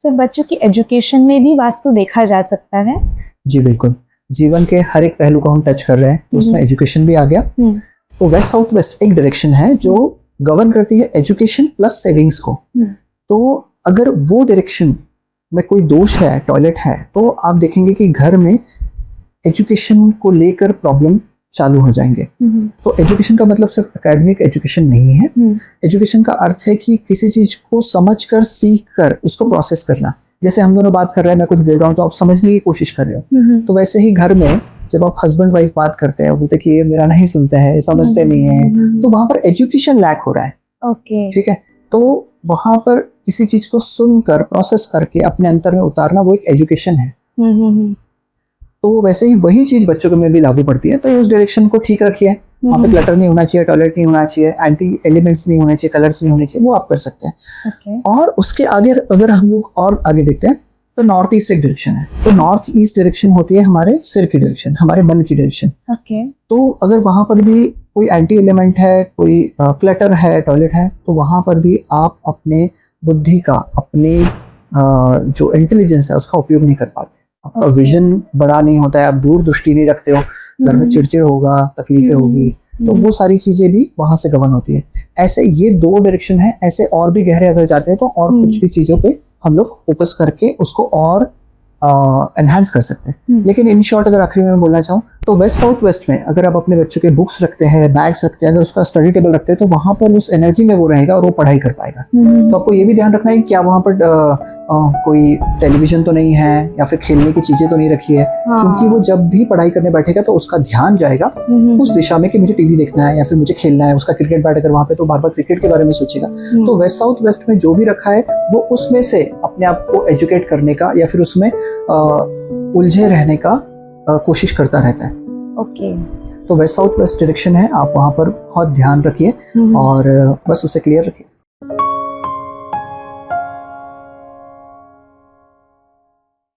Sir, बच्चों की education में भी वास्तु देखा जा सकता है? जी बिल्कुल, जीवन के हर एक पहलू को हम टच कर रहे हैं, तो उसमें एजुकेशन भी आ गया। तो वेस्ट साउथ वेस्ट एक डायरेक्शन है जो गवर्न करती है एजुकेशन प्लस सेविंग्स को। तो अगर वो डायरेक्शन में कोई दोष है, टॉयलेट है, तो आप देखेंगे कि घर में एजुकेशन को लेकर प्रॉब्लम चालू हो जाएंगे। तो एजुकेशन का मतलब सिर्फ एकेडमिक एजुकेशन नहीं है। एजुकेशन का अर्थ है कि किसी चीज को समझकर, सीख कर उसको प्रोसेस करना। जैसे हम दोनों बात कर रहे हैं, मैं कुछ बोल रहा हूँ तो आप समझने की कोशिश कर रहे हो। तो वैसे ही घर में जब आप हस्बैंड वाइफ बात करते हैं, बोलते कि ये मेरा नहीं सुनते हैं, समझते नहीं है, तो वहां पर एजुकेशन लैक हो रहा है। ओके, ठीक है। तो वहां पर किसी चीज को सुनकर, प्रोसेस करके अपने अंतर में उतारना, वो एक एजुकेशन है। तो वैसे ही वही चीज बच्चों में भी लागू पड़ती है। तो उस डायरेक्शन को ठीक रखिए, वहाँ पे क्लटर नहीं होना चाहिए, टॉयलेट नहीं होना चाहिए, एंटी एलिमेंट्स नहीं होने चाहिए, कलर्स नहीं होने चाहिए, वो आप कर सकते हैं। और उसके आगे अगर हम लोग और आगे देखते हैं तो नॉर्थ ईस्ट एक डायरेक्शन है। तो नॉर्थ ईस्ट डायरेक्शन होती है हमारे सिर की डायरेक्शन, हमारे मन की डायरेक्शन। तो अगर वहां पर भी कोई एंटी एलिमेंट है, कोई क्लटर है, टॉयलेट है, तो वहां पर भी आप अपने बुद्धि का, अपने जो इंटेलिजेंस है उसका उपयोग नहीं कर पाते। आपका विजन बड़ा नहीं होता है, आप दूर दृष्टि नहीं रखते हो, घर में चिड़चिड़ होगा, तकलीफें होगी, तो वो सारी चीजें भी वहां से गवर्न होती है। ऐसे ये दो डायरेक्शन है। ऐसे और भी गहरे अगर जाते हैं तो और कुछ भी चीजों पे हम लोग फोकस करके उसको और एनहांस कर सकते हैं। लेकिन इन शॉर्ट अगर आखिरी में बोलना चाहूँ तो वेस्ट साउथ वेस्ट में अगर आप अपने बच्चों के बुक्स रखते हैं, बैग्स रखते हैं, अगर उसका स्टडी टेबल रखते हैं, तो वहां पर उस एनर्जी में वो रहेगा और वो पढ़ाई कर पाएगा। तो आपको ये भी ध्यान रखना है कि क्या वहां पर कोई टेलीविजन तो नहीं है या फिर खेलने की चीजें तो नहीं रखी है। क्योंकि वो जब भी पढ़ाई करने बैठेगा तो उसका ध्यान जाएगा उस दिशा में कि मुझे टीवी देखना है या फिर मुझे खेलना है। उसका क्रिकेट बैट अगर वहां पे, तो बार बार क्रिकेट के बारे में सोचेगा। तो वेस्ट साउथ वेस्ट में जो भी रखा है वो उसमें से अपने आप को एजुकेट करने का या फिर उसमें उलझे रहने का कोशिश करता रहता है। ओके, तो वेस्ट साउथ वेस्ट डायरेक्शन है, आप वहां पर बहुत ध्यान रखिए और बस उसे क्लियर रखिए।